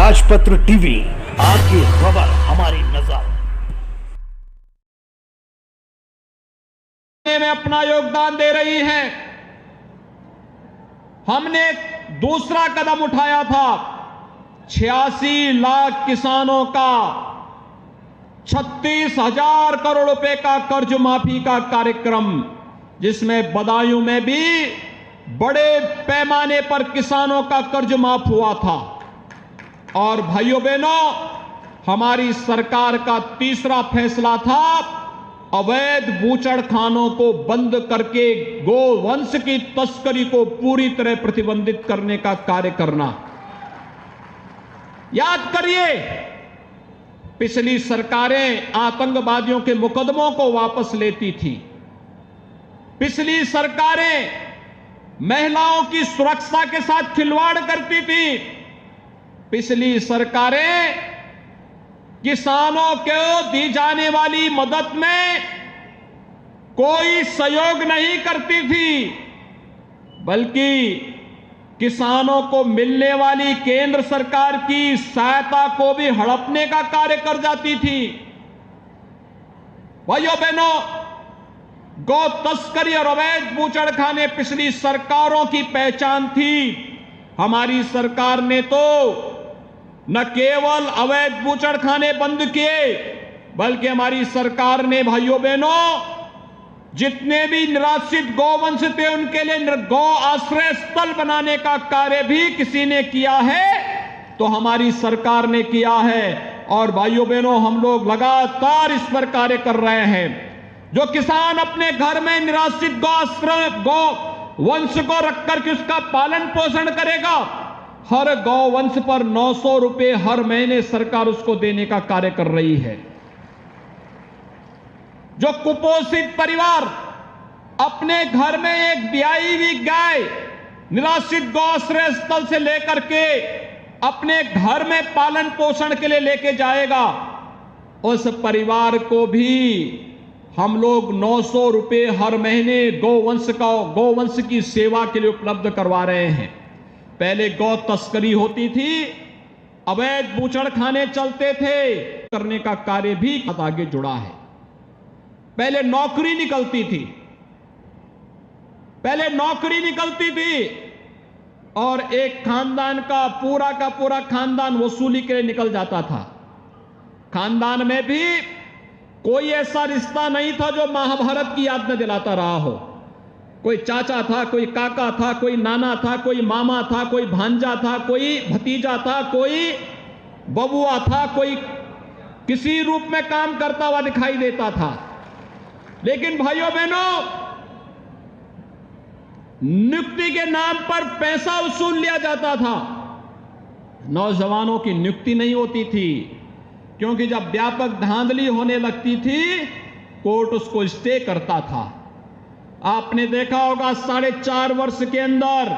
राजपत्र टीवी, आपकी खबर हमारी नजर। में अपना योगदान दे रही है। हमने दूसरा कदम उठाया था 86 लाख किसानों का 36,000 करोड़ रुपए का कर्ज माफी का कार्यक्रम, जिसमें बदायूं में भी बड़े पैमाने पर किसानों का कर्ज माफ हुआ था। और भाइयों बहनों, हमारी सरकार का तीसरा फैसला था अवैध बूचड़खानों को बंद करके गोवंश की तस्करी को पूरी तरह प्रतिबंधित करने का कार्य करना। याद करिए, पिछली सरकारें आतंकवादियों के मुकदमों को वापस लेती थी। पिछली सरकारें महिलाओं की सुरक्षा के साथ खिलवाड़ करती थी। पिछली सरकारें किसानों को दी जाने वाली मदद में कोई सहयोग नहीं करती थी, बल्कि किसानों को मिलने वाली केंद्र सरकार की सहायता को भी हड़पने का कार्य कर जाती थी। भाइयों बहनों, गौ तस्करी और अवैध बूचड़खाने पिछली सरकारों की पहचान थी। हमारी सरकार ने तो न केवल अवैध बूचड़खाने बंद किए, बल्कि हमारी सरकार ने भाइयों बहनों जितने भी निराश्रित गौवंश थे उनके लिए गौ आश्रय स्थल बनाने का कार्य भी किसी ने किया है तो हमारी सरकार ने किया है। और भाइयों बहनों, हम लोग लगातार इस पर कार्य कर रहे हैं। जो किसान अपने घर में निराश्रित गौ वंश को रख करके उसका पालन पोषण करेगा, हर गौवंश पर 900 रुपए हर महीने सरकार उसको देने का कार्य कर रही है। जो कुपोषित परिवार अपने घर में एक ब्याई हुई गाय निराश्रित गौआश्रय स्थल से लेकर के अपने घर में पालन पोषण के लिए लेके जाएगा, उस परिवार को भी हम लोग 900 रुपए हर महीने गौवंश की सेवा के लिए उपलब्ध करवा रहे हैं। पहले गौ तस्करी होती थी, अवैध बूचड़खाने चलते थे, करने का कार्य भी आगे जुड़ा है। पहले नौकरी निकलती थी और एक खानदान का पूरा खानदान वसूली के लिए निकल जाता था। खानदान में भी कोई ऐसा रिश्ता नहीं था जो महाभारत की याद में दिलाता रहा हो। कोई चाचा था, कोई काका था, कोई नाना था, कोई मामा था, कोई भांजा था, कोई भतीजा था, कोई बबुआ था, कोई किसी रूप में काम करता हुआ दिखाई देता था। लेकिन भाइयों बहनों, नियुक्ति के नाम पर पैसा वसूल लिया जाता था। नौजवानों की नियुक्ति नहीं होती थी, क्योंकि जब व्यापक धांधली होने लगती थी कोर्ट उसको स्टे करता था। आपने देखा होगा 4.5 वर्ष के अंदर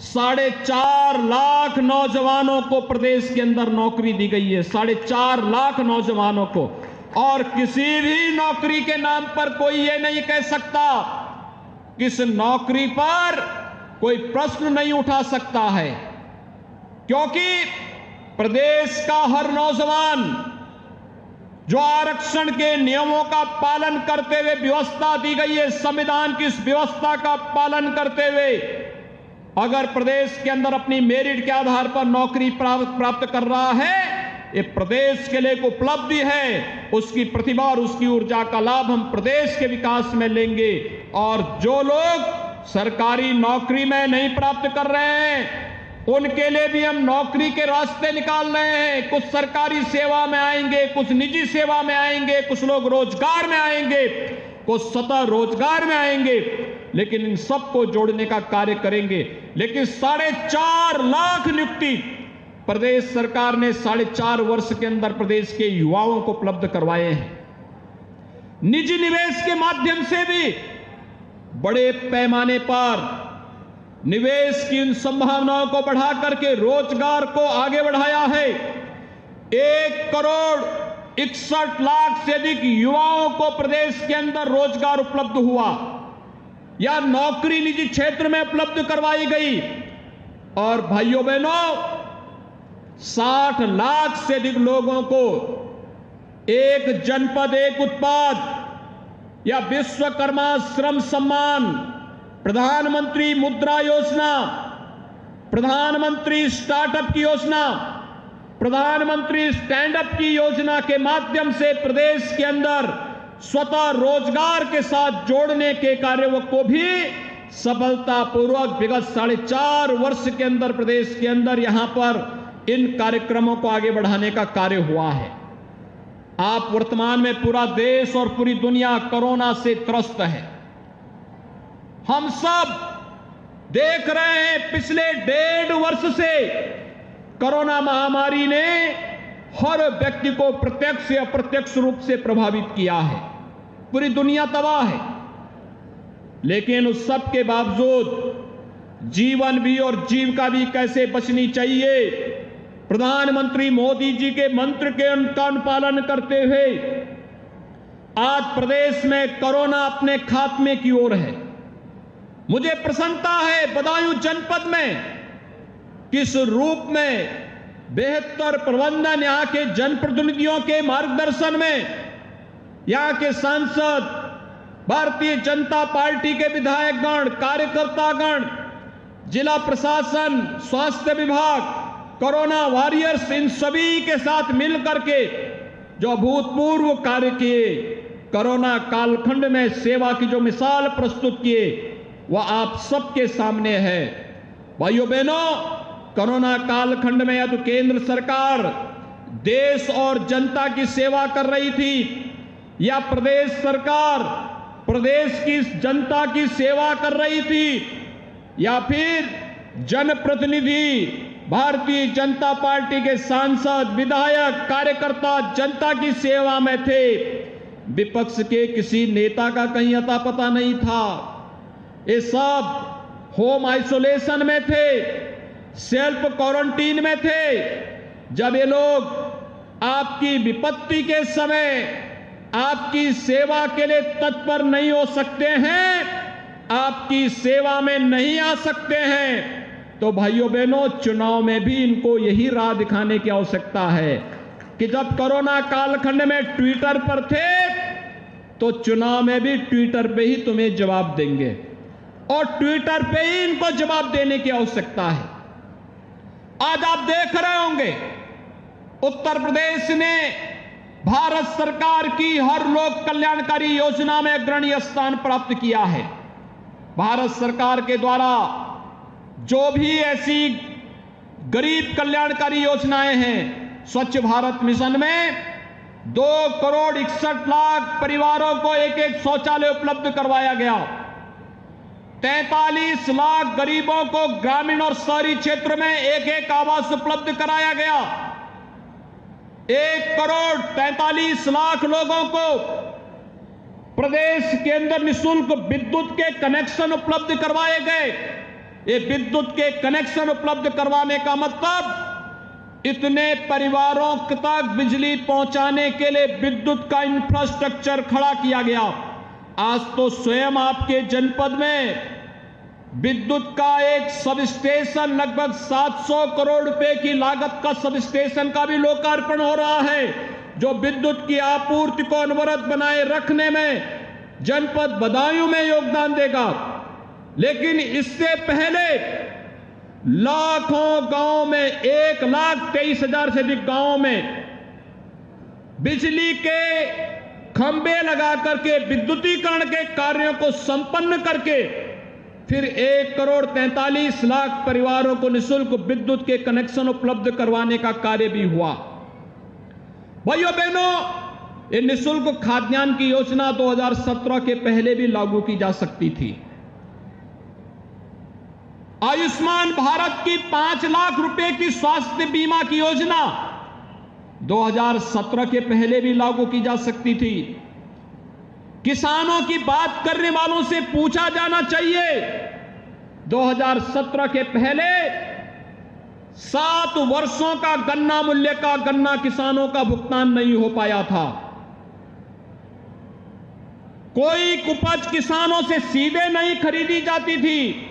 4.5 लाख नौजवानों को प्रदेश के अंदर नौकरी दी गई है। 4.5 लाख नौजवानों को। और किसी भी नौकरी के नाम पर कोई ये नहीं कह सकता कि इस नौकरी पर कोई प्रश्न नहीं उठा सकता है, क्योंकि प्रदेश का हर नौजवान जो आरक्षण के नियमों का पालन करते हुए व्यवस्था दी गई है, संविधान की इस व्यवस्था का पालन करते हुए अगर प्रदेश के अंदर अपनी मेरिट के आधार पर नौकरी प्राप्त कर रहा है, ये प्रदेश के लिए एक उपलब्धि है। उसकी प्रतिभा और उसकी ऊर्जा का लाभ हम प्रदेश के विकास में लेंगे। और जो लोग सरकारी नौकरी में नहीं प्राप्त कर रहे हैं उनके लिए भी हम नौकरी के रास्ते निकाल रहे हैं। कुछ सरकारी सेवा में आएंगे, कुछ निजी सेवा में आएंगे, कुछ लोग रोजगार में आएंगे, कुछ स्वतः रोजगार में आएंगे, लेकिन इन सबको जोड़ने का कार्य करेंगे। लेकिन 4.5 लाख नियुक्ति प्रदेश सरकार ने 4.5 वर्ष के अंदर प्रदेश के युवाओं को उपलब्ध करवाए हैं। निजी निवेश के माध्यम से भी बड़े पैमाने पर निवेश की इन संभावनाओं को बढ़ा करके रोजगार को आगे बढ़ाया है। 1,61,00,000 से अधिक युवाओं को प्रदेश के अंदर रोजगार उपलब्ध हुआ या नौकरी निजी क्षेत्र में उपलब्ध करवाई गई। और भाइयों बहनों, 60 लाख से अधिक लोगों को एक जनपद एक उत्पाद या विश्वकर्मा श्रम सम्मान, प्रधानमंत्री मुद्रा योजना, प्रधानमंत्री स्टार्टअप की योजना, प्रधानमंत्री स्टैंड अप की योजना के माध्यम से प्रदेश के अंदर स्वतः रोजगार के साथ जोड़ने के कार्यों को भी सफलतापूर्वक विगत 4.5 वर्ष के अंदर प्रदेश के अंदर यहां पर इन कार्यक्रमों को आगे बढ़ाने का कार्य हुआ है। आप वर्तमान में पूरा देश और पूरी दुनिया कोरोना से त्रस्त है। हम सब देख रहे हैं पिछले 1.5 वर्ष से कोरोना महामारी ने हर व्यक्ति को प्रत्यक्ष या अप्रत्यक्ष रूप से प्रभावित किया है। पूरी दुनिया तबाह है, लेकिन उस सब के बावजूद जीवन भी और जीविका भी कैसे बचनी चाहिए, प्रधानमंत्री मोदी जी के मंत्र के अनुपालन करते हुए आज प्रदेश में कोरोना अपने खात्मे की ओर है। मुझे प्रसन्नता है बदायूं जनपद में किस रूप में बेहतर प्रबंधन यहां के जनप्रतिनिधियों के मार्गदर्शन में यहां के सांसद, भारतीय जनता पार्टी के विधायकगण, कार्यकर्तागण, जिला प्रशासन, स्वास्थ्य विभाग, कोरोना वॉरियर्स, इन सभी के साथ मिलकर के जो अभूतपूर्व कार्य किए, कोरोना कालखंड में सेवा की जो मिसाल प्रस्तुत किए, वह आप सबके सामने है। भाइयों बहनों, कोरोना कालखंड में या तो केंद्र सरकार देश और जनता की सेवा कर रही थी या प्रदेश सरकार प्रदेश की जनता की सेवा कर रही थी या फिर जनप्रतिनिधि, भारतीय जनता पार्टी के सांसद, विधायक, कार्यकर्ता जनता की सेवा में थे। विपक्ष के किसी नेता का कहीं अता पता नहीं था। ये सब होम आइसोलेशन में थे, सेल्फ क्वारंटीन में थे। जब ये लोग आपकी विपत्ति के समय आपकी सेवा के लिए तत्पर नहीं हो सकते हैं, आपकी सेवा में नहीं आ सकते हैं, तो भाइयों बहनों, चुनाव में भी इनको यही राह दिखाने की आवश्यकता है कि जब कोरोना कालखंड में ट्विटर पर थे तो चुनाव में भी ट्विटर पे ही तुम्हें जवाब देंगे और ट्विटर पे ही इनको जवाब देने की आवश्यकता है। आज आप देख रहे होंगे उत्तर प्रदेश ने भारत सरकार की हर लोक कल्याणकारी योजना में अग्रणी स्थान प्राप्त किया है। भारत सरकार के द्वारा जो भी ऐसी गरीब कल्याणकारी योजनाएं हैं, स्वच्छ भारत मिशन में 2,61,00,000 परिवारों को एक शौचालय उपलब्ध करवाया गया। 43 लाख गरीबों को ग्रामीण और शहरी क्षेत्र में एक आवास उपलब्ध कराया गया। 1,43,00,000 लोगों को प्रदेश के अंदर निःशुल्क विद्युत के कनेक्शन उपलब्ध करवाए गए। ये विद्युत के कनेक्शन उपलब्ध करवाने का मतलब इतने परिवारों तक बिजली पहुंचाने के लिए विद्युत का इंफ्रास्ट्रक्चर खड़ा किया गया। आज तो स्वयं आपके जनपद में विद्युत का एक सब स्टेशन, लगभग 700 करोड़ रुपए की लागत का सब स्टेशन का भी लोकार्पण हो रहा है, जो विद्युत की आपूर्ति को अनवरत बनाए रखने में जनपद बदायूं में योगदान देगा। लेकिन इससे पहले लाखों गांव में, 1,23,000 से अधिक गांवों में बिजली के खंभे लगा करके विद्युतीकरण के कार्यों को संपन्न करके फिर 1,43,00,000 परिवारों को निःशुल्क विद्युत के कनेक्शन उपलब्ध करवाने का कार्य भी हुआ। भाइयों बहनों, ये निःशुल्क खाद्यान्न की योजना 2017 के पहले भी लागू की जा सकती थी। आयुष्मान भारत की 5 लाख रुपए की स्वास्थ्य बीमा की योजना 2017 के पहले भी लागू की जा सकती थी। किसानों की बात करने वालों से पूछा जाना चाहिए, 2017 के पहले 7 वर्षों का गन्ना मूल्य का गन्ना किसानों का भुगतान नहीं हो पाया था। कोई उपज किसानों से सीधे नहीं खरीदी जाती थी।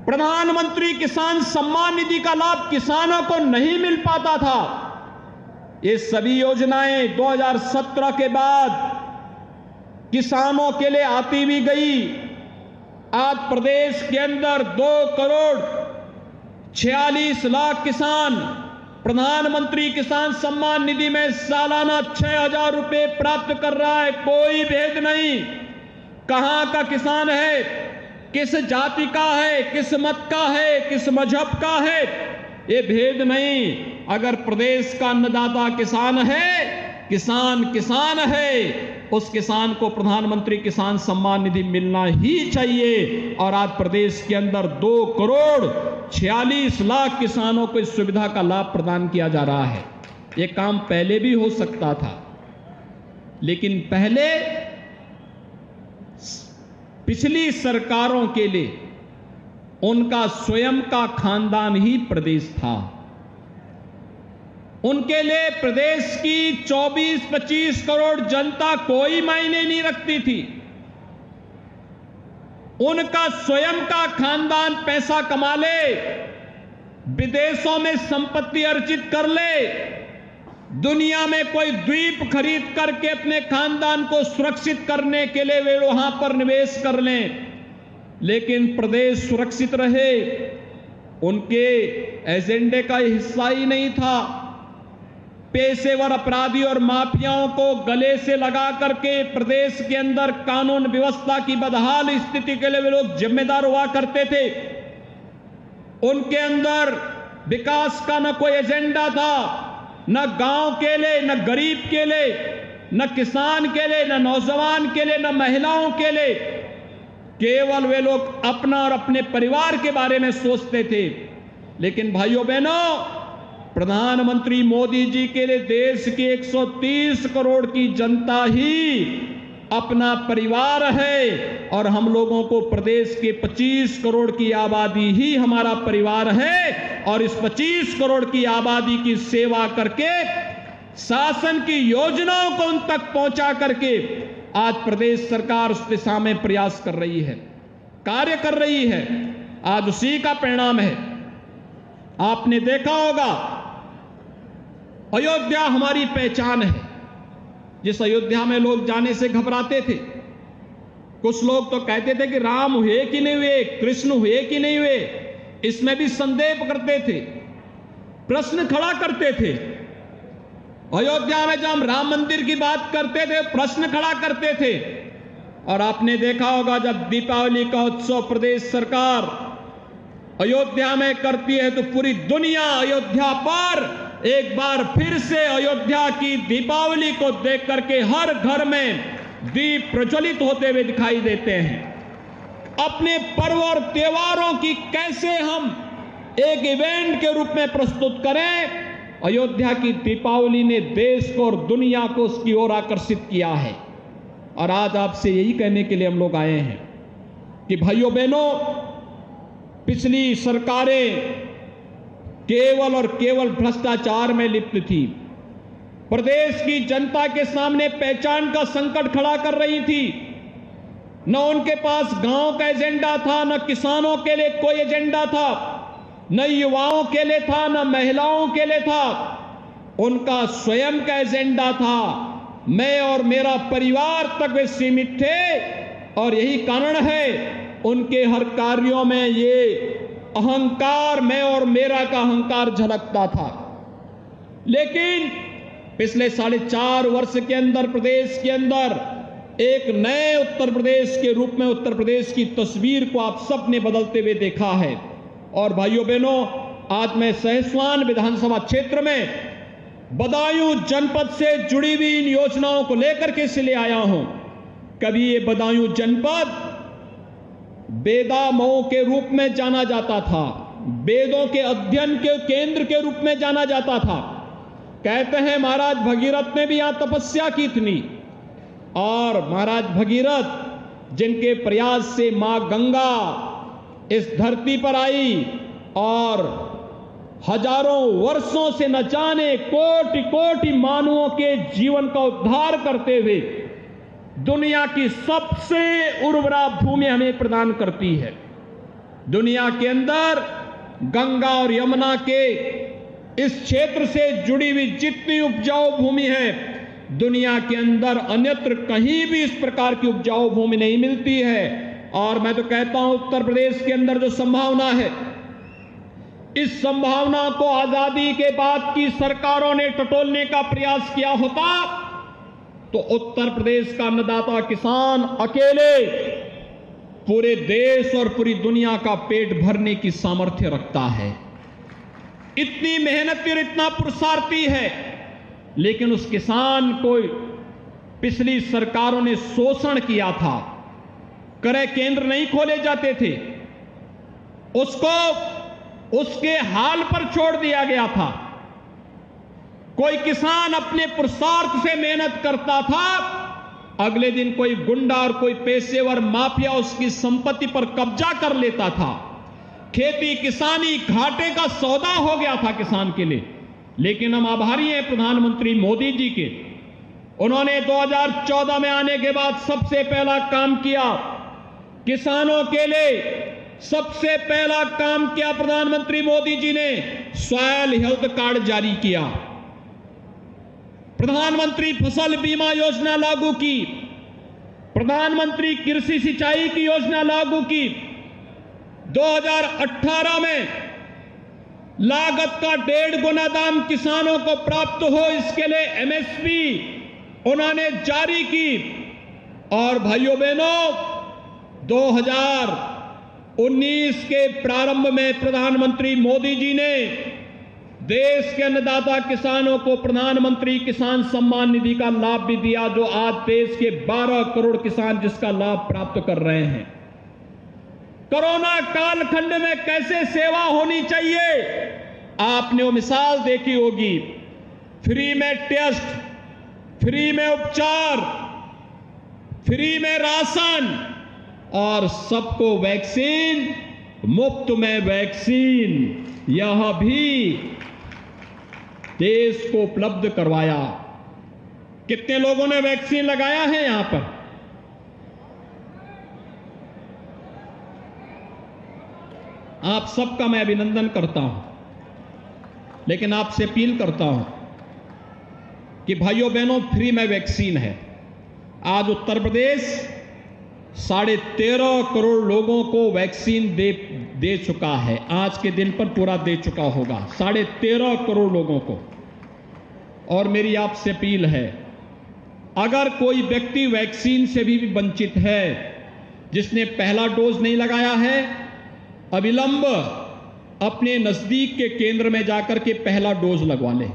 प्रधानमंत्री किसान सम्मान निधि का लाभ किसानों को नहीं मिल पाता था। ये सभी योजनाएं 2017 के बाद किसानों के लिए आती भी गई। आज प्रदेश के अंदर 2,46,00,000 किसान प्रधानमंत्री किसान सम्मान निधि में सालाना 6,000 रुपए प्राप्त कर रहा है। कोई भेद नहीं कहां का किसान है, किस जाति का है, किस मत का है, किस मजहब का है, ये भेद नहीं। अगर प्रदेश का अन्नदाता किसान है, किसान किसान है, उस किसान को प्रधानमंत्री किसान सम्मान निधि मिलना ही चाहिए। और आज प्रदेश के अंदर 2,46,00,000 किसानों को इस सुविधा का लाभ प्रदान किया जा रहा है। यह काम पहले भी हो सकता था, लेकिन पहले पिछली सरकारों के लिए उनका स्वयं का खानदान ही प्रदेश था। उनके लिए प्रदेश की 24-25 करोड़ जनता कोई मायने नहीं रखती थी। उनका स्वयं का खानदान पैसा कमा ले, विदेशों में संपत्ति अर्जित कर ले, दुनिया में कोई द्वीप खरीद करके अपने खानदान को सुरक्षित करने के लिए वे वहां पर निवेश कर लें, लेकिन प्रदेश सुरक्षित रहे उनके एजेंडे का हिस्सा ही नहीं था। पेशेवर अपराधी और माफियाओं को गले से लगा करके प्रदेश के अंदर कानून व्यवस्था की बदहाल स्थिति के लिए वे लोग जिम्मेदार हुआ करते थे। उनके अंदर विकास का न कोई एजेंडा था, न गांव के लिए, न गरीब के लिए, न किसान के लिए, न नौजवान के लिए, न महिलाओं के लिए। केवल वे लोग अपना और अपने परिवार के बारे में सोचते थे। लेकिन भाइयों बहनों, प्रधानमंत्री मोदी जी के लिए देश की 130 करोड़ की जनता ही अपना परिवार है, और हम लोगों को प्रदेश के 25 करोड़ की आबादी ही हमारा परिवार है। और इस 25 करोड़ की आबादी की सेवा करके, शासन की योजनाओं को उन तक पहुंचा करके आज प्रदेश सरकार उस दिशा में प्रयास कर रही है, कार्य कर रही है। आज उसी का परिणाम है। आपने देखा होगा, अयोध्या हमारी पहचान है। जिस अयोध्या में लोग जाने से घबराते थे, कुछ लोग तो कहते थे कि राम हुए कि नहीं हुए, कृष्ण हुए कि नहीं हुए, इसमें भी संदेह करते थे, प्रश्न खड़ा करते थे। अयोध्या में जब हम राम मंदिर की बात करते थे, प्रश्न खड़ा करते थे। और आपने देखा होगा, जब दीपावली का उत्सव प्रदेश सरकार अयोध्या में करती है तो पूरी दुनिया अयोध्या पर एक बार फिर से अयोध्या की दीपावली को देख करके हर घर में दीप प्रज्वलित होते हुए दिखाई देते हैं। अपने पर्व और त्योहारों की कैसे हम एक इवेंट के रूप में प्रस्तुत करें, अयोध्या की दीपावली ने देश को और दुनिया को उसकी ओर आकर्षित किया है। और आज आपसे यही कहने के लिए हम लोग आए हैं कि भाइयों बहनों, पिछली सरकारें केवल और केवल भ्रष्टाचार में लिप्त थी। प्रदेश की जनता के सामने पहचान का संकट खड़ा कर रही थी। न उनके पास गांव का एजेंडा था, न किसानों के लिए कोई एजेंडा था, न युवाओं के लिए था, न महिलाओं के लिए था। उनका स्वयं का एजेंडा था। मैं और मेरा परिवार तक वे सीमित थे, और यही कारण है उनके हर कार्यों में ये अहंकार, मैं और मेरा का अहंकार झलकता था। लेकिन पिछले 4.5 वर्ष के अंदर प्रदेश के अंदर एक नए उत्तर प्रदेश के रूप में उत्तर प्रदेश की तस्वीर को आप सबने बदलते हुए देखा है। और भाइयों बहनों, आज मैं सहेसवान विधानसभा क्षेत्र में बदायूं जनपद से जुड़ी हुई इन योजनाओं को लेकर के इसलिए आया हूं। कभी ये बदायूं जनपद वेदा मऊ के रूप में जाना जाता था, वेदों के अध्ययन के केंद्र के रूप में जाना जाता था। कहते हैं महाराज भगीरथ ने भी यहां तपस्या की थी, और महाराज भगीरथ जिनके प्रयास से मां गंगा इस धरती पर आई, और हजारों वर्षों से न जाने कोटि कोटि मानवों के जीवन का उद्धार करते हुए दुनिया की सबसे उर्वरा भूमि हमें प्रदान करती है। दुनिया के अंदर गंगा और यमुना के इस क्षेत्र से जुड़ी हुई जितनी उपजाऊ भूमि है, दुनिया के अंदर अन्यत्र कहीं भी इस प्रकार की उपजाऊ भूमि नहीं मिलती है। और मैं तो कहता हूं उत्तर प्रदेश के अंदर जो संभावना है, इस संभावना को आजादी के बाद की सरकारों ने टटोलने का प्रयास किया होता तो उत्तर प्रदेश का अन्नदाता किसान अकेले पूरे देश और पूरी दुनिया का पेट भरने की सामर्थ्य रखता है। इतनी मेहनती और इतना पुरुषार्थी है, लेकिन उस किसान को पिछली सरकारों ने शोषण किया था। क्रय केंद्र नहीं खोले जाते थे, उसको उसके हाल पर छोड़ दिया गया था। कोई किसान अपने पुरुषार्थ से मेहनत करता था, अगले दिन कोई गुंडा और कोई पेशेवर माफिया उसकी संपत्ति पर कब्जा कर लेता था। खेती किसानी घाटे का सौदा हो गया था किसान के लिए। लेकिन हम आभारी हैं प्रधानमंत्री मोदी जी के, उन्होंने 2014 में आने के बाद सबसे पहला काम किया, किसानों के लिए सबसे पहला काम किया प्रधानमंत्री मोदी जी ने, सॉयल हेल्थ कार्ड जारी किया। प्रधानमंत्री फसल बीमा योजना लागू की, प्रधानमंत्री कृषि सिंचाई की योजना लागू की। 2018 में लागत का 1.5 गुना दाम किसानों को प्राप्त हो, इसके लिए एमएसपी उन्होंने जारी की। और भाइयों बहनों, 2019 के प्रारंभ में प्रधानमंत्री मोदी जी ने देश के अन्नदाता किसानों को प्रधानमंत्री किसान सम्मान निधि का लाभ भी दिया, जो आज देश के 12 करोड़ किसान जिसका लाभ प्राप्त कर रहे हैं। कोरोना कालखंड में कैसे सेवा होनी चाहिए, आपने वो मिसाल देखी होगी। फ्री में टेस्ट, फ्री में उपचार, फ्री में राशन और सबको वैक्सीन, मुफ्त में वैक्सीन, यह भी देश को उपलब्ध करवाया। कितने लोगों ने वैक्सीन लगाया है यहां पर? आप सबका मैं अभिनंदन करता हूं, लेकिन आपसे अपील करता हूं कि भाइयों बहनों, फ्री में वैक्सीन है। आज उत्तर प्रदेश 13.5 करोड़ लोगों को वैक्सीन दे चुका है। आज के दिन पर पूरा दे चुका होगा 13.5 करोड़ लोगों को। और मेरी आपसे अपील है, अगर कोई व्यक्ति वैक्सीन से भी वंचित है, जिसने पहला डोज नहीं लगाया है, अविलंब अपने नजदीक के केंद्र में जाकर के पहला डोज लगवा ले।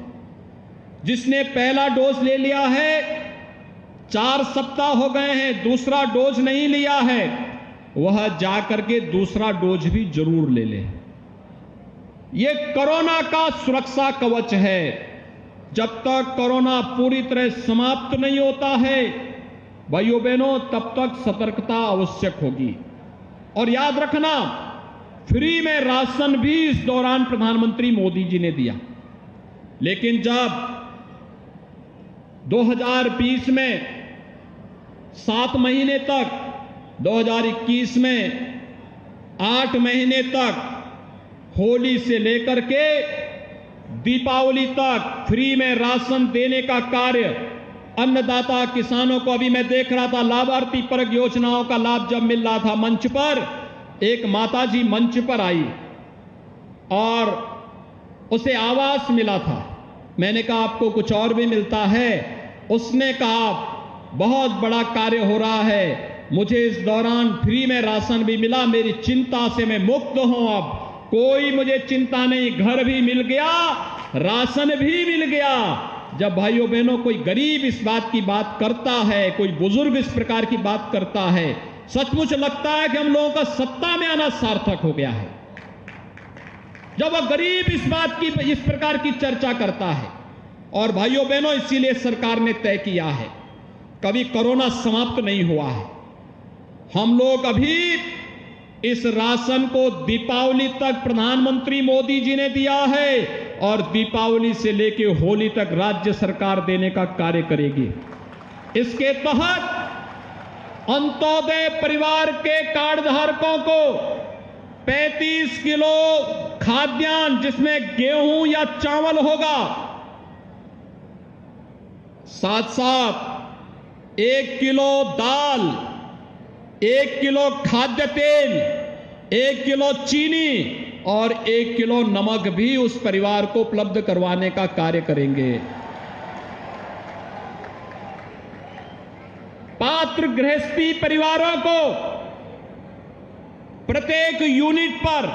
जिसने पहला डोज ले लिया है, 4 सप्ताह हो गए हैं, दूसरा डोज नहीं लिया है, वह जाकर के दूसरा डोज भी जरूर ले ले। यह कोरोना का सुरक्षा कवच है। जब तक कोरोना पूरी तरह समाप्त नहीं होता है भाइयों बहनों, तब तक सतर्कता आवश्यक होगी। और याद रखना, फ्री में राशन भी इस दौरान प्रधानमंत्री मोदी जी ने दिया। लेकिन जब 2020 में 7 महीने तक, 2021 में 8 महीने तक, होली से लेकर के दीपावली तक फ्री में राशन देने का कार्य अन्नदाता किसानों को, अभी मैं देख रहा था लाभार्थी परक योजनाओं का लाभ जब मिल रहा था, मंच पर एक माताजी मंच पर आई और उसे आवास मिला था। मैंने कहा आपको कुछ और भी मिलता है? उसने कहा बहुत बड़ा कार्य हो रहा है, मुझे इस दौरान फ्री में राशन भी मिला, मेरी चिंता से मैं मुक्त हूं, अब कोई मुझे चिंता नहीं, घर भी मिल गया, राशन भी मिल गया। जब भाइयों बहनों कोई गरीब इस बात की बात करता है, कोई बुजुर्ग इस प्रकार की बात करता है, सचमुच लगता है कि हम लोगों का सत्ता में आना सार्थक हो गया है। जब वह गरीब इस बात की, इस प्रकार की चर्चा करता है। और भाइयों बहनों, इसीलिए सरकार ने तय किया है, कभी कोरोना समाप्त नहीं हुआ है। हम लोग अभी इस राशन को दीपावली तक प्रधानमंत्री मोदी जी ने दिया है और दीपावली से लेकर होली तक राज्य सरकार देने का कार्य करेगी। इसके तहत अंत्योदय परिवार के कार्ड धारकों को 35 किलो खाद्यान्न जिसमें गेहूं या चावल होगा, साथ साथ 1 किलो दाल, 1 किलो खाद्य तेल, 1 किलो चीनी और 1 किलो नमक भी उस परिवार को उपलब्ध करवाने का कार्य करेंगे। पात्र गृहस्थी परिवारों को प्रत्येक यूनिट पर,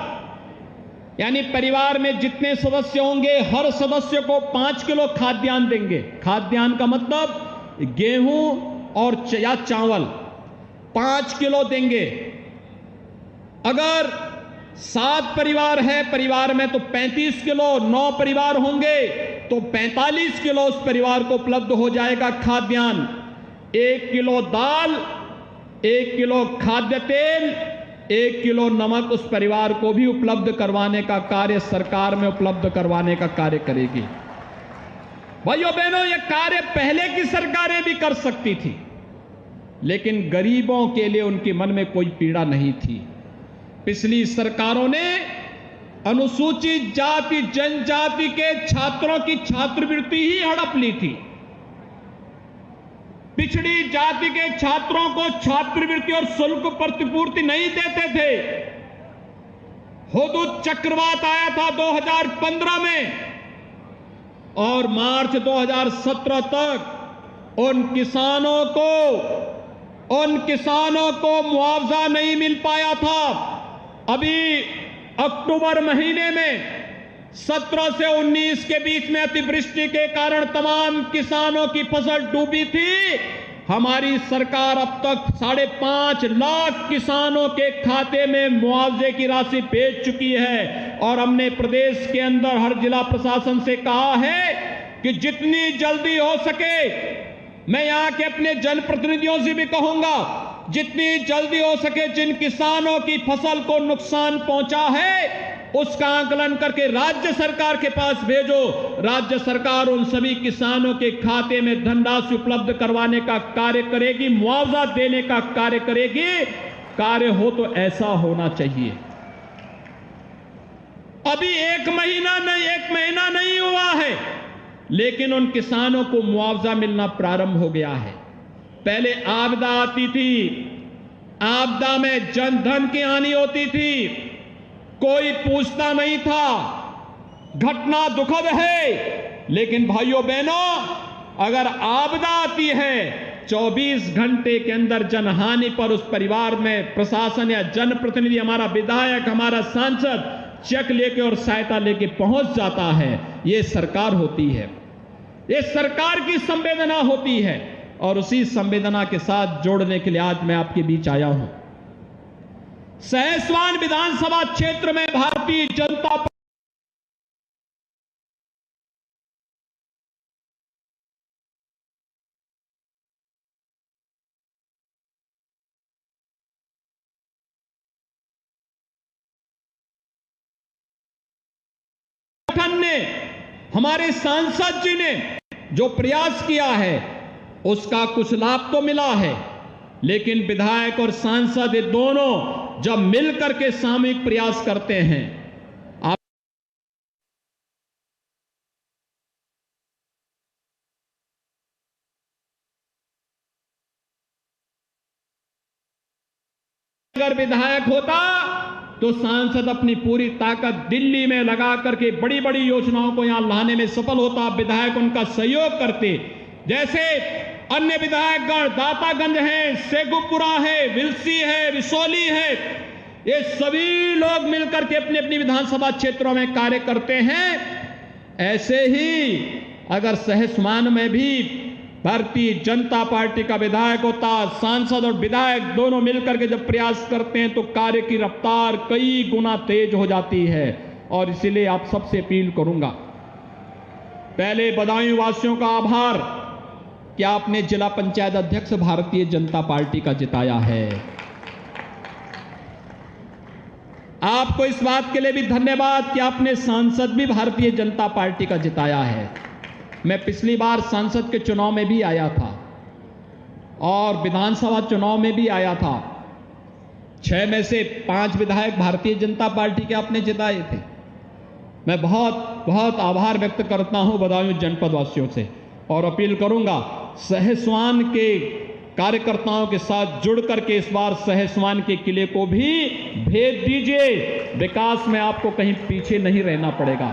यानी परिवार में जितने सदस्य होंगे हर सदस्य को 5 किलो खाद्यान्न देंगे। खाद्यान्न का मतलब गेहूं और या चावल 5 किलो देंगे। अगर 7 परिवार है परिवार में तो 35 किलो, 9 परिवार होंगे तो 45 किलो उस परिवार को उपलब्ध हो जाएगा खाद्यान्न। 1 किलो दाल, 1 किलो खाद्य तेल, 1 किलो नमक उस परिवार को भी उपलब्ध करवाने का कार्य सरकार में उपलब्ध करवाने का कार्य करेगी। भाइयों बहनों, यह कार्य पहले की सरकारें भी कर सकती थी, लेकिन गरीबों के लिए उनके मन में कोई पीड़ा नहीं थी। पिछली सरकारों ने अनुसूचित जाति जनजाति के छात्रों की छात्रवृत्ति ही हड़प ली थी। पिछड़ी जाति के छात्रों को छात्रवृत्ति और शुल्क प्रतिपूर्ति नहीं देते थे। हुदूद चक्रवात आया था 2015 में और मार्च 2017 तक उन किसानों को मुआवजा नहीं मिल पाया था। अभी अक्टूबर महीने में 17 से 19 के बीच में अतिवृष्टि के कारण तमाम किसानों की फसल डूबी थी। हमारी सरकार अब तक 5.5 लाख किसानों के खाते में मुआवजे की राशि भेज चुकी है और हमने प्रदेश के अंदर हर जिला प्रशासन से कहा है कि जितनी जल्दी हो सके, मैं यहां के अपने जनप्रतिनिधियों से भी कहूंगा, जितनी जल्दी हो सके जिन किसानों की फसल को नुकसान पहुंचा है उसका आकलन करके राज्य सरकार के पास भेजो। राज्य सरकार उन सभी किसानों के खाते में धनराशि उपलब्ध करवाने का कार्य करेगी, मुआवजा देने का कार्य करेगी। कार्य हो तो ऐसा होना चाहिए। अभी एक महीना नहीं हुआ है, लेकिन उन किसानों को मुआवजा मिलना प्रारंभ हो गया है। पहले आपदा आती थी, आपदा में जनधन की हानि होती थी, कोई पूछता नहीं था। घटना दुखद है, लेकिन भाइयों बहनों, अगर आपदा आती है 24 घंटे के अंदर जनहानि पर उस परिवार में प्रशासन या जनप्रतिनिधि, हमारा विधायक, हमारा सांसद चेक लेके और सहायता लेके पहुंच जाता है। यह सरकार होती है, यह सरकार की संवेदना होती है और उसी संवेदना के साथ जोड़ने के लिए आज मैं आपके बीच आया हूं। सहसवान विधानसभा क्षेत्र में भारतीय जनता संगठन ने, हमारे सांसद जी ने जो प्रयास किया है उसका कुछ लाभ तो मिला है, लेकिन विधायक और सांसद ये दोनों जब मिलकर के सामूहिक प्रयास करते हैं, आप अगर विधायक होता तो सांसद अपनी पूरी ताकत दिल्ली में लगा करके बड़ी बड़ी योजनाओं को यहां लाने में सफल होता। विधायक उनका सहयोग करते, जैसे अन्य विधायकगण दातागंज है, शेखुपुरा है, विलसी है, रिसोली है, ये सभी लोग मिलकर के अपनी अपनी विधानसभा क्षेत्रों में कार्य करते हैं। ऐसे ही अगर सहसवान में भी भारतीय जनता पार्टी का विधायक होता, सांसद और विधायक दोनों मिलकर के जब प्रयास करते हैं तो कार्य की रफ्तार कई गुना तेज हो जाती है। और इसीलिए आप सबसे अपील करूंगा, पहले बदायूं वासियों का आभार कि आपने जिला पंचायत अध्यक्ष भारतीय जनता पार्टी का जिताया है। आपको इस बात के लिए भी धन्यवाद कि आपने सांसद भी भारतीय जनता पार्टी का जिताया है। मैं पिछली बार सांसद के चुनाव में भी आया था और विधानसभा चुनाव में भी आया था। 6 में से 5 विधायक भारतीय जनता पार्टी के आपने जिताए थे। मैं बहुत बहुत आभार व्यक्त करता हूं बदायूं जनपद वासियों से और अपील करूंगा सहसवान के कार्यकर्ताओं के साथ जुड़ करके इस बार सहसवान के किले को भी भेज दीजिए। विकास में आपको कहीं पीछे नहीं रहना पड़ेगा।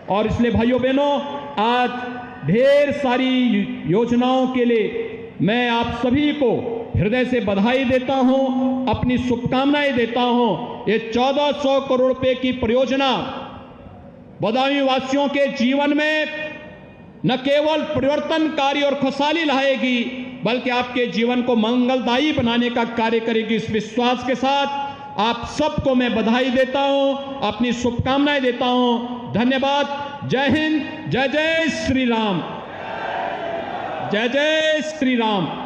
और इसलिए भाइयों बहनों, आज ढेर सारी योजनाओं के लिए मैं आप सभी को हृदय से बधाई देता हूं, अपनी शुभकामनाएं देता हूं। ये 1400 करोड़ रुपए की परियोजना बदायूं वासियों के जीवन में न केवल परिवर्तनकारी और खुशहाली लाएगी बल्कि आपके जीवन को मंगलदायी बनाने का कार्य करेगी। इस विश्वास के साथ आप सबको मैं बधाई देता हूं, अपनी शुभकामनाएं देता हूं। धन्यवाद। जय हिंद, जय जय श्री राम, जय जय श्री राम।